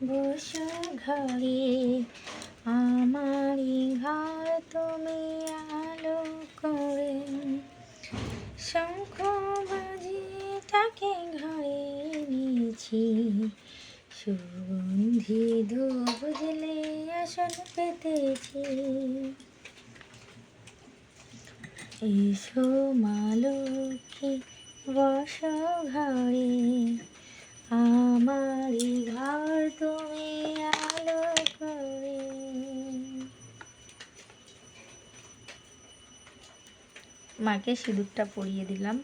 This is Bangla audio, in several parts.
বসো ঘরে, আমারই ঘর তুমি আলো করে। শঙ্খ বাজিয়ে তাকে ঘরে এনেছি, সুগন্ধি ধূপ জ্বেলে আসন পেতেছি। এসো মা লক্ষ্মী বসো ঘরে, আমারই ঘর তুমি আলো করে। মাকে সিঁদুরটা পরিয়ে দিলাম।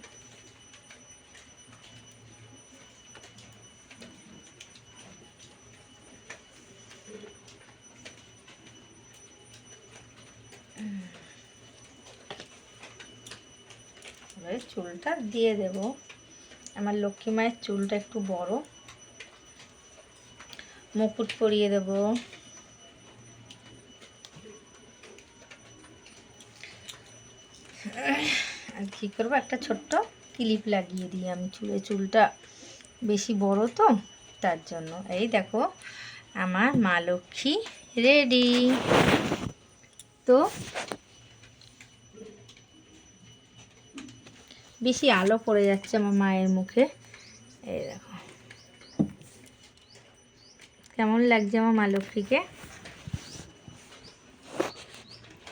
এবারে চুলটা দিয়ে দেব। আমার লক্ষ্মী মায়ের চুলটা একটু বড়। মুকুট পরিয়ে দেব। আর কী করবো, একটা ছোট্ট ক্লিপ লাগিয়ে দিই আমি চুলে। চুলটা বেশি বড় তো, তার জন্য। এই দেখো আমার মা লক্ষ্মী রেডি। তো বেশি আলো পড়ে যাচ্ছে আমার মায়ের মুখে। এই দেখো কেমন লাগছে আমার মা লক্ষ্মীকে।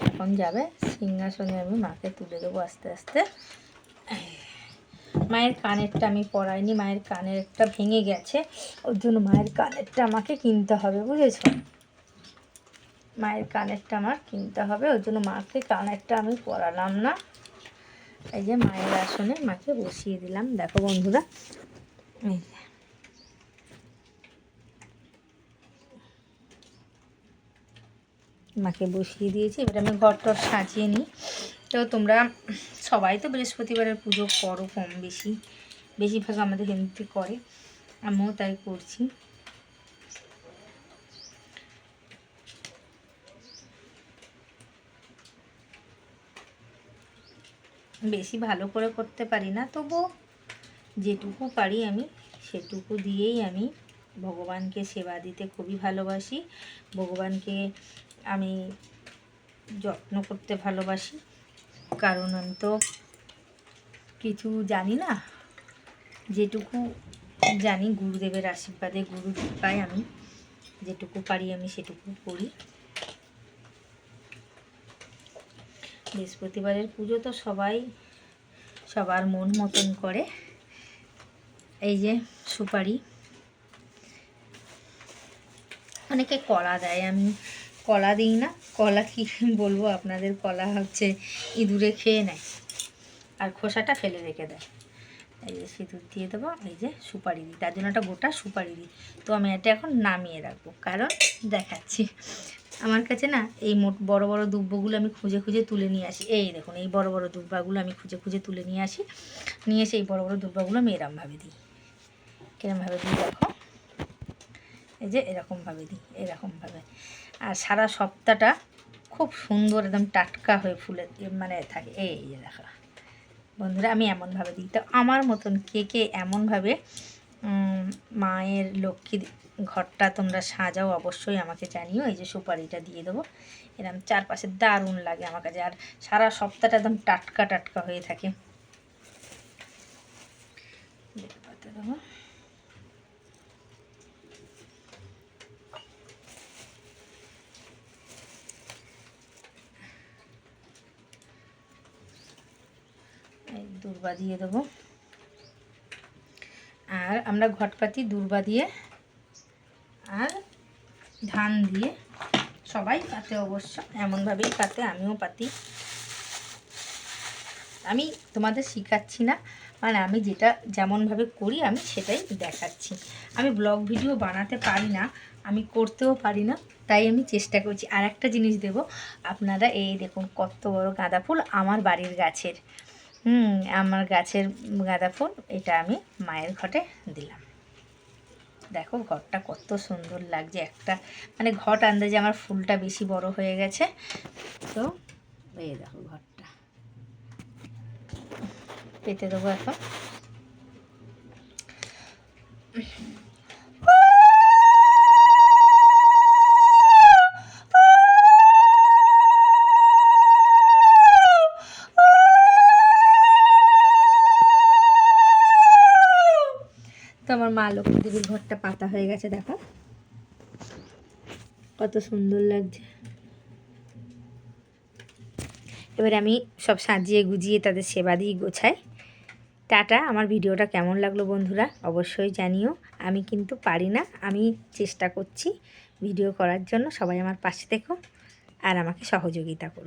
এখন যাবে সিংহাসনে, আমি মাকে তুলে দেবো আস্তে আস্তে। মায়ের কানেরটা আমি পরাইনি, মায়ের কানের একটা ভেঙে গেছে, ওর জন্য মায়ের কানেরটা আমাকে কিনতে হবে, বুঝেছো? মায়ের কানেরটা আমার কিনতে হবে, ওর জন্য মাকে কানেরটা আমি পরালাম না। এই যে মায়ের আসনে মাকে বসিয়ে দিলাম। দেখো বন্ধুরা, এই মাকে বসিয়ে দিয়েছি। এবার আমি ঘরটর সাজিয়ে নিই। তো তোমরা সবাই তো বৃহস্পতিবারের পুজো করো কম বেশি, বেশিরভাগ আমাদের হিন্দুতে করে, আমিও তাই করছি। বেশি ভালো করে করতে পারি না, তবুও যেটুকু পারি আমি সেটুকু দিয়েই আমি ভগবানকে সেবা দিতে খুবই ভালোবাসি। ভগবানকে আমি যত্ন করতে ভালোবাসি, কারণ আমি তো কিছু জানি না। যেটুকু জানি গুরুদেবের আশীর্বাদে, গুরু কৃপায় আমি যেটুকু পারি আমি সেটুকু করি। বৃহস্পতিবারের পুজো তো সবাই সবার মন মতন করে। এই যে সুপারি, অনেকে কলা দেয়, আমি কলা দিই না। কলা কি বলবো আপনাদের, কলা হচ্ছে ইঁদুরে খেয়ে নেয় আর খোসাটা ফেলে রেখে দেয়। এই যে সিঁদুর দিয়ে দেবো, এই যে সুপারি দিই, তার জন্য একটা গোটা সুপারি দিই। তো আমি এটা এখন নামিয়ে রাখবো, কারণ দেখাচ্ছি। আমার কাছে না এই বড় বড় দুব্বগুলো আমি খুঁজে খুঁজে তুলে নিয়ে আসি। এই দেখুন, এই বড় বড় দুব্বাগুলো আমি খুঁজে খুঁজে তুলে নিয়ে আসি। নিয়ে এসে এই বড় বড় দুব্বাগুলো আমি এরমভাবে দিই। কিরমভাবে দিই দেখো, এই যে এরকমভাবে দিই, এরকমভাবে। আর সারা সপ্তাহটা খুব সুন্দর একদম টাটকা হয়ে ফুলে মানে থাকে। এই যে দেখো বন্ধুরা, আমি এমনভাবে দিই। তো আমার মতন কে কে এমনভাবে মায়ের লক্ষ্মী ঘরটা তোমরা সাজাও, অবশ্যই আমাকে জানিও। এই যে সুপারিটা দিয়ে দেবো, এরকম চারপাশে দারুণ লাগে আমার কাছে। আর সারা সপ্তাহটা একদম টাটকা টাটকা হয়ে থাকে। দেবো দূর্বা দিয়ে দেবো। আর আমরা ঘট পাতি দূর্বা দিয়ে, আর ধান দিয়ে সবাই পাতে, অবশ্য এমনভাবেই পাতে, আমিও পাতি। আমি তোমাদের শেখাচ্ছি না, মানে আমি যেটা যেমনভাবে করি আমি সেটাই দেখাচ্ছি। আমি ব্লগ ভিডিও বানাতে পারি না, আমি করতেও পারি না, তাই আমি চেষ্টা করছি। আর একটা জিনিস দেব আপনারা, এই দেখুন কত বড় গাঁদা ফুল আমার বাড়ির গাছের। আমার গাছের গাঁদা ফুল, এটা আমি মায়ের ঘটে দিলাম। দেখো ঘরটা কত সুন্দর লাগছে। একটা মানে ঘট আন্দাজে আমার ফুলটা বেশি বড় হয়ে গেছে। তো এই দেখো ঘরটা পেতে দেবো এখন। আমার মা লক্ষ্মী দেবীর ঘরটা পাতা হয়ে গেছে, দেখো কত সুন্দর লাগছে। এবারে আমি সব সাজিয়ে গুজিয়ে তাদের সেবা দিয়ে গোছাই। টাটা। আমার ভিডিওটা কেমন লাগলো বন্ধুরা অবশ্যই জানিও। আমি কিন্তু পারি না, আমি চেষ্টা করছি ভিডিও করার জন্য। সবাই আমার পাশে থেকো আর আমাকে সহযোগিতা করো।